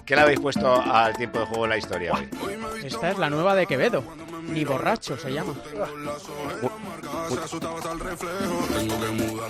¿Qué le habéis puesto al tiempo de juego en la historia hoy? Esta es la nueva de Quevedo. Ni borracho se llama.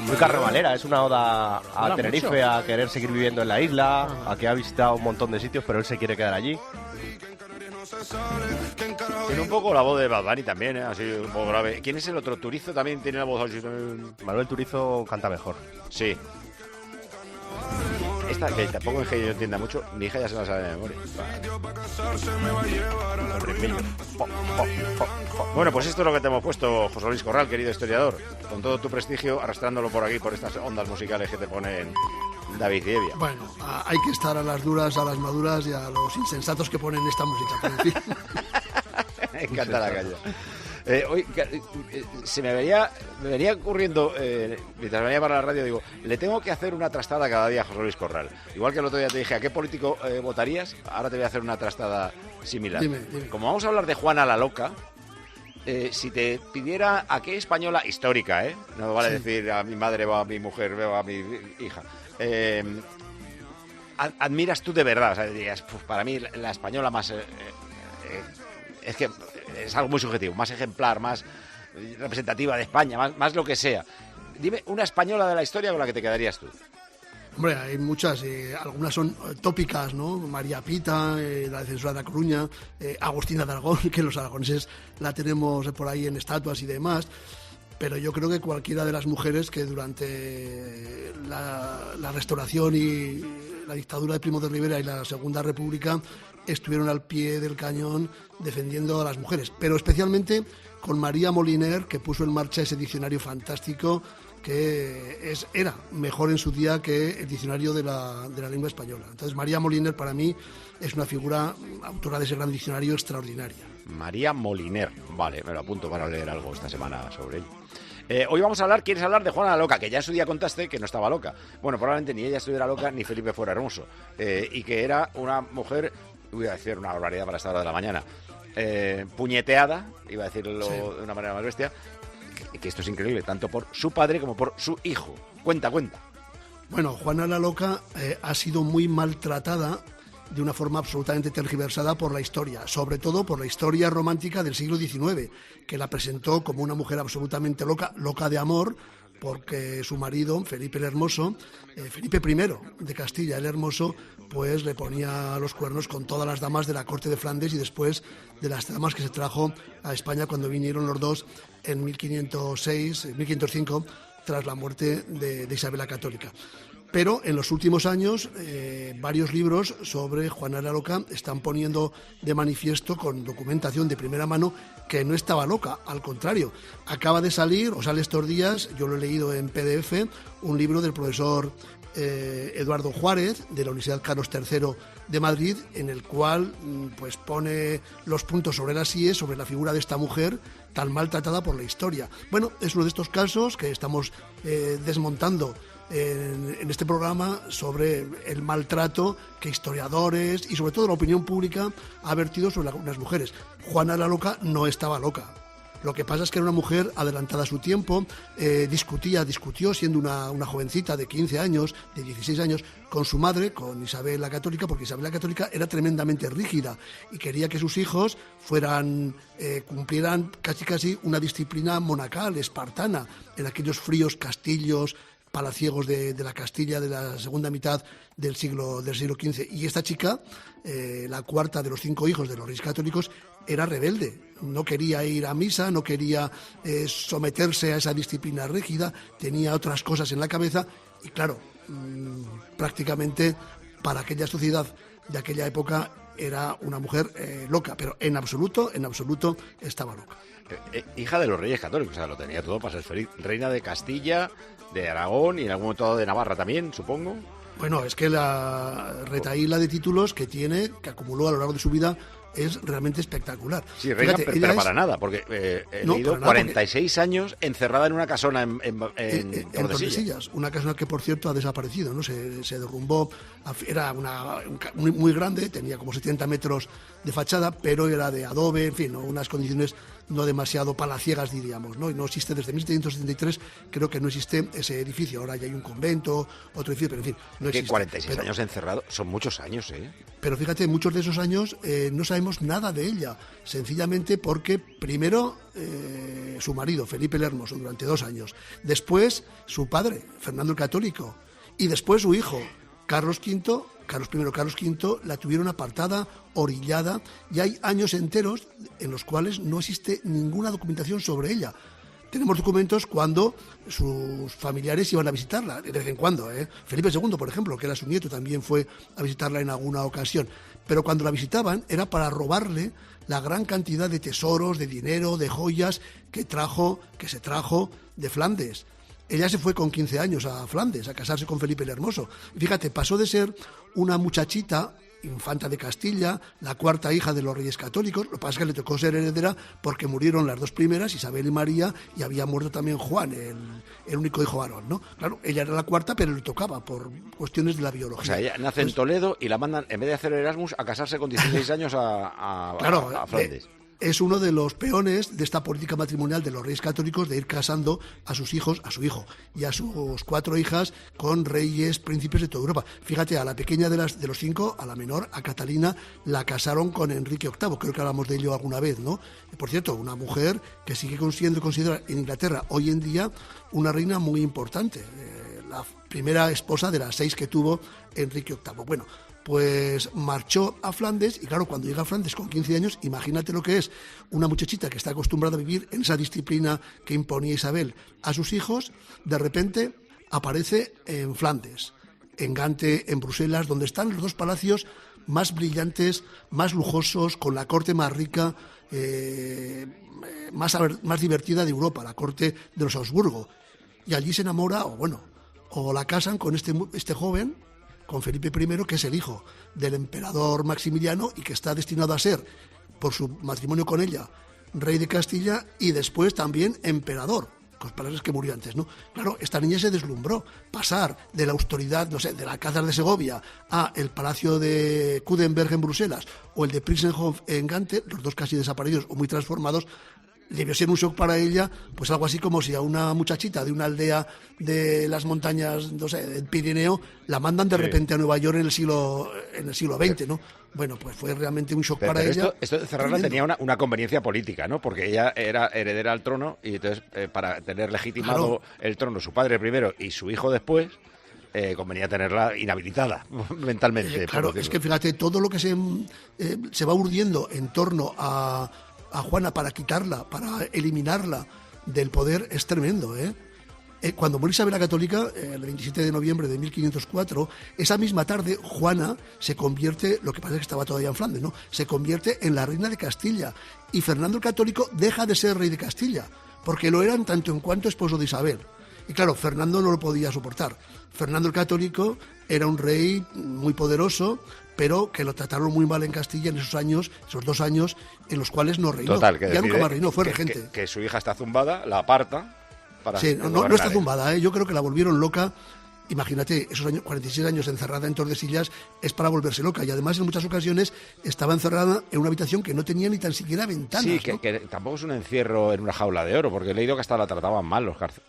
Muy carnavalera, es una oda a Mola Tenerife, mucho. a querer seguir viviendo en la isla, a que ha visitado un montón de sitios, pero él se quiere quedar allí. Tiene un poco la voz de Bad Bunny también, ¿eh? Así un poco grave. ¿Quién es el otro? ¿Turizo también tiene la voz así? Manuel Turizo canta mejor. Sí. Esta, que tampoco es que yo entienda mucho, mi hija ya se la sabe de memoria. El ritmillo. Bueno, pues esto es lo que te hemos puesto, José Luis Corral, querido historiador. Con todo tu prestigio, arrastrándolo por aquí, por estas ondas musicales que te ponen David y Evia. Bueno, hay que estar a las duras, a las maduras y a los insensatos que ponen esta música. Pero en fin. Me encanta la calle. Hoy se me venía ocurriendo, mientras venía para la radio, digo, le tengo que hacer una trastada cada día a José Luis Corral. Igual que el otro día te dije, ¿a qué político votarías? Ahora te voy a hacer una trastada similar. Dime. Como vamos a hablar de Juana la Loca, si te pidiera a qué española histórica, no vale decir a mi madre o a mi mujer o a mi hija, admiras tú de verdad, o sea, dirías, para mí la española más... es que es algo muy subjetivo, más ejemplar, más representativa de España, más lo que sea. Dime una española de la historia con la que te quedarías tú. Hombre, hay muchas, algunas son tópicas, ¿no? María Pita, la defensora de La Coruña, Agustina de Aragón, que los aragoneses la tenemos por ahí en estatuas y demás. Pero yo creo que cualquiera de las mujeres que durante la restauración y la dictadura de Primo de Rivera y la Segunda República estuvieron al pie del cañón defendiendo a las mujeres, pero especialmente con María Moliner, que puso en marcha ese diccionario fantástico que era mejor en su día que el diccionario de la lengua española. Entonces María Moliner para mí es una figura, autora de ese gran diccionario, extraordinaria. María Moliner, vale, me lo apunto para leer algo esta semana sobre él. Hoy quieres hablar de Juana la Loca, que ya en su día contaste que no estaba loca. Bueno, probablemente ni ella estuviera loca ni Felipe fuera hermoso. Y que era una mujer, voy a decir una barbaridad para esta hora de la mañana, puñeteada, iba a decirlo de una manera más bestia, que esto es increíble, tanto por su padre como por su hijo. Cuenta. Bueno, Juana la Loca ha sido muy maltratada de una forma absolutamente tergiversada por la historia, sobre todo por la historia romántica del siglo XIX, que la presentó como una mujer absolutamente loca de amor, porque su marido, Felipe el Hermoso, Felipe I de Castilla el Hermoso, pues le ponía los cuernos con todas las damas de la corte de Flandes y después de las damas que se trajo a España cuando vinieron los dos en 1505, tras la muerte de Isabel la Católica. Pero en los últimos años varios libros sobre Juana la Loca están poniendo de manifiesto con documentación de primera mano que no estaba loca, al contrario. Acaba de salir, o sale estos días, yo lo he leído en PDF, un libro del profesor Eduardo Juárez de la Universidad Carlos III de Madrid, en el cual pues pone los puntos sobre las íes, sobre la figura de esta mujer tan maltratada por la historia. Bueno, es uno de estos casos que estamos desmontando en este programa sobre el maltrato que historiadores y sobre todo la opinión pública ha vertido sobre algunas mujeres. Juana la Loca no estaba loca. Lo que pasa es que era una mujer adelantada a su tiempo, discutió siendo una jovencita de 15 años, de 16 años, con su madre, con Isabel la Católica, porque Isabel la Católica era tremendamente rígida y quería que sus hijos cumplieran casi una disciplina monacal, espartana, en aquellos fríos castillos palaciegos de la Castilla de la segunda mitad del siglo XV. Y esta chica, la cuarta de los 5 hijos de los reyes católicos, era rebelde. No quería ir a misa, no quería someterse a esa disciplina rígida, tenía otras cosas en la cabeza y claro, prácticamente para aquella sociedad de aquella época era una mujer loca, pero en absoluto estaba loca. Hija de los reyes católicos, o sea, lo tenía todo para ser feliz. Reina de Castilla, de Aragón y en algún momento de Navarra también, supongo. Bueno, es que la retahíla de títulos que acumuló a lo largo de su vida es realmente espectacular. Sí, reina, Fíjate, pero ella para es- nada, porque he No, leído para nada, 46 años encerrada en una casona en en Tordesillas. Tordesillas, una casona que por cierto ha desaparecido, ¿no? Se derrumbó, era muy grande, tenía como 70 metros de fachada, pero era de adobe, en fin, ¿no? Unas condiciones no demasiado palaciegas, diríamos, ¿no? Y no existe desde 1773, creo que no existe ese edificio. Ahora ya hay un convento, otro edificio, pero en fin, no Que existe. 46 Pero- años encerrado son muchos años, ¿eh? Pero fíjate, muchos de esos años no sabemos nada de ella, sencillamente porque primero su marido, Felipe el Hermoso, durante 2 años, después su padre, Fernando el Católico, y después su hijo, Carlos V, Carlos V, la tuvieron apartada, orillada, y hay años enteros en los cuales no existe ninguna documentación sobre ella. Tenemos documentos cuando sus familiares iban a visitarla, de vez en cuando. Felipe II, por ejemplo, que era su nieto, también fue a visitarla en alguna ocasión. Pero cuando la visitaban era para robarle la gran cantidad de tesoros, de dinero, de joyas que se trajo de Flandes. Ella se fue con 15 años a Flandes a casarse con Felipe el Hermoso. Y fíjate, pasó de ser una muchachita, infanta de Castilla, la cuarta hija de los reyes católicos. Lo que pasa es que le tocó ser heredera porque murieron las 2 primeras, Isabel y María, y había muerto también Juan, el único hijo varón, ¿no? Claro, ella era la cuarta, pero le tocaba por cuestiones de la biología. O sea, ella nace en Toledo y la mandan, en vez de hacer Erasmus, a casarse con 16 años a Flandes. Es uno de los peones de esta política matrimonial de los reyes católicos de ir casando a sus hijos, a su hijo y a sus 4 hijas con reyes, príncipes de toda Europa. Fíjate, a la pequeña de los 5, a la menor, a Catalina, la casaron con Enrique VIII. Creo que hablamos de ello alguna vez, ¿no? Por cierto, una mujer que sigue siendo considerada en Inglaterra hoy en día una reina muy importante. La primera esposa de las 6 que tuvo Enrique VIII. Bueno, pues marchó a Flandes y claro, cuando llega a Flandes con 15 años, imagínate lo que es una muchachita que está acostumbrada a vivir en esa disciplina que imponía Isabel a sus hijos, de repente aparece en Flandes, en Gante, en Bruselas, donde están los 2 palacios más brillantes, más lujosos, con la corte más rica, más divertida de Europa, la corte de los Habsburgo. Y allí se enamora, o la casan con este joven, con Felipe I, que es el hijo del emperador Maximiliano y que está destinado a ser, por su matrimonio con ella, rey de Castilla y después también emperador, con palabras que murió antes, ¿no? Claro, esta niña se deslumbró. Pasar de la austeridad, no sé, de la Alcázar de Segovia a el Palacio de Kudenberg en Bruselas o el de Prinsenhof en Gante, los 2 casi desaparecidos o muy transformados, debió ser un shock para ella, pues algo así como si a una muchachita de una aldea de las montañas, no sé, del Pirineo, la mandan de repente a Nueva York en el siglo XX, ¿no? Bueno, pues fue realmente un shock para ella. Esto de cerrarla tenía una conveniencia política, ¿no? Porque ella era heredera al trono y entonces para tener legitimado el trono su padre primero y su hijo después, convenía tenerla inhabilitada mentalmente. Claro, es que fíjate, todo lo que se va urdiendo en torno a Juana para quitarla, para eliminarla del poder es tremendo, ¿eh? Cuando muere Isabel la Católica, el 27 de noviembre de 1504, esa misma tarde Juana se convierte, lo que pasa es que estaba todavía en Flandes, ¿no? Se convierte en la reina de Castilla y Fernando el Católico deja de ser rey de Castilla, porque lo eran tanto en cuanto esposo de Isabel. Y claro, Fernando no lo podía soportar. Fernando el Católico era un rey muy poderoso, pero que lo trataron muy mal en Castilla en esos 2 años en los cuales no reinó. Total, que ya nunca más reinó, fue regente. Que su hija está zumbada, la aparta. Sí, no está zumbada, ¿eh? Yo creo que la volvieron loca. Imagínate, esos 46 años encerrada en Tordesillas es para volverse loca. Y además en muchas ocasiones estaba encerrada en una habitación que no tenía ni tan siquiera ventanas. Sí, ¿no? que tampoco es un encierro en una jaula de oro, porque he leído que hasta la trataban mal los carceleros.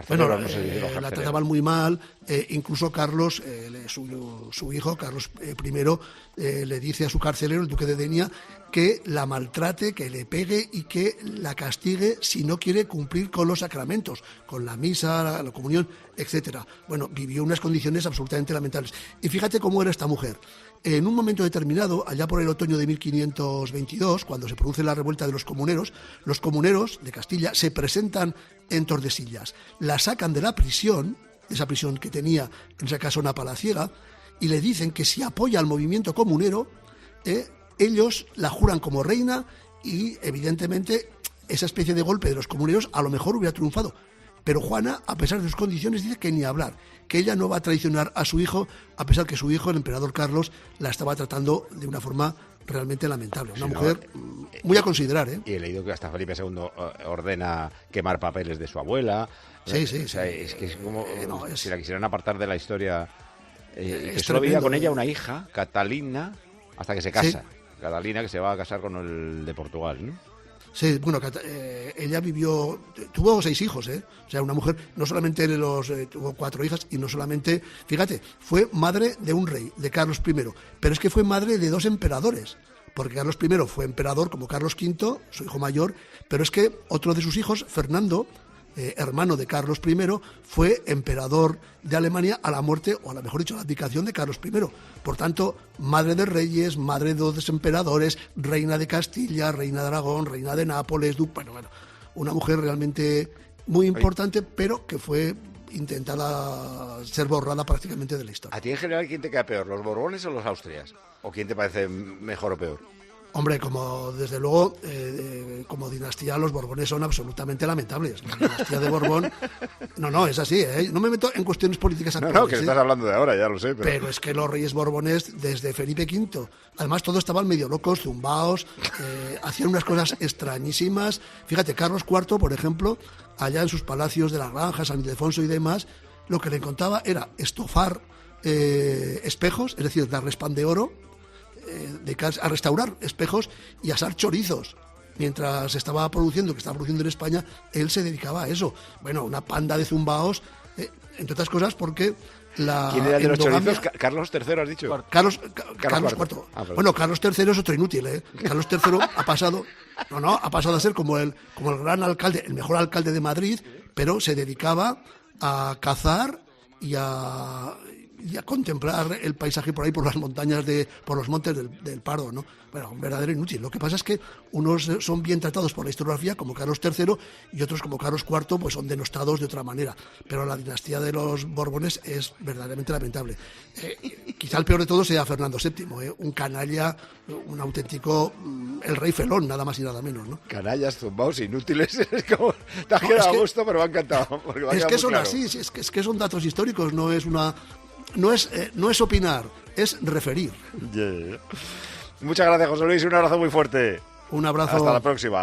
Bueno, no sé si los la carceleros. trataban muy mal. Incluso Carlos, su hijo, Carlos I, le dice a su carcelero, el duque de Denia, que la maltrate, que le pegue y que la castigue si no quiere cumplir con los sacramentos, con la misa, la comunión, etcétera. Bueno, vivió unas condiciones absolutamente lamentables. Y fíjate cómo era esta mujer. En un momento determinado, allá por el otoño de 1522, cuando se produce la revuelta de los comuneros de Castilla se presentan en Tordesillas, la sacan de la prisión, de esa prisión que tenía en esa casona palaciega, y le dicen que si apoya al movimiento comunero, ellos la juran como reina y evidentemente esa especie de golpe de los comuneros a lo mejor hubiera triunfado. Pero Juana, a pesar de sus condiciones, dice que ni hablar, que ella no va a traicionar a su hijo, a pesar que su hijo, el emperador Carlos, la estaba tratando de una forma realmente lamentable. Una mujer muy a considerar, ¿eh? Y he leído que hasta Felipe II ordena quemar papeles de su abuela. Sí. O sea, es que es como si la quisieran apartar de la historia. Que es solo vivía con ella tremendo. una hija, Catalina, hasta que se casa. Catalina, que se va a casar con el de Portugal, ¿no? Sí, bueno, ella tuvo 6 hijos, ¿eh? O sea, una mujer, no solamente tuvo 4 hijas y no solamente, fíjate, fue madre de un rey, de Carlos I, pero es que fue madre de 2 emperadores, porque Carlos I fue emperador como Carlos V, su hijo mayor, pero es que otro de sus hijos, Fernando, hermano de Carlos I, fue emperador de Alemania a la muerte, o a lo mejor dicho, a la abdicación de Carlos I. Por tanto, madre de reyes, madre de 2 emperadores, reina de Castilla, reina de Aragón, reina de Nápoles, bueno, una mujer realmente muy importante, pero que fue intentada ser borrada prácticamente de la historia. ¿A ti en general quién te cae peor, los Borbones o los Austrias? ¿O quién te parece mejor o peor? Hombre, desde luego, como dinastía, los Borbones son absolutamente lamentables. La dinastía de Borbón... No, es así, ¿eh? No me meto en cuestiones políticas actuales. No, que estás hablando de ahora, ya lo sé. Pero es que los reyes Borbones, desde Felipe V, además todos estaban medio locos, zumbaos, hacían unas cosas extrañísimas. Fíjate, Carlos IV, por ejemplo, allá en sus palacios de la Granja, San Ildefonso y demás, lo que le contaba era estofar espejos, es decir, darles pan de oro, a restaurar espejos y asar chorizos. Mientras que estaba produciendo en España, él se dedicaba a eso. Bueno, una panda de zumbaos, entre otras cosas porque la ¿Quién era de los endogamia... chorizos? ¿Carlos III has dicho? Carlos IV. IV. Bueno, Carlos III es otro inútil, ¿eh? Carlos III ha pasado a ser como el gran alcalde, el mejor alcalde de Madrid, pero se dedicaba a cazar y a contemplar el paisaje por ahí, por las montañas, por los montes del Pardo, ¿no? Bueno, un verdadero inútil. Lo que pasa es que unos son bien tratados por la historiografía, como Carlos III, y otros, como Carlos IV, pues son denostados de otra manera. Pero la dinastía de los Borbones es verdaderamente lamentable. Quizá el peor de todos sea Fernando VII, un canalla, un auténtico, el rey felón, nada más y nada menos, ¿no? Canallas, zumbaos, inútiles. Es como, te has quedado a gusto, pero me ha encantado. Es que son así, es que son datos históricos, no es opinar, es referir. Yeah. Muchas gracias, José Luis, un abrazo muy fuerte. Un abrazo. Hasta la próxima.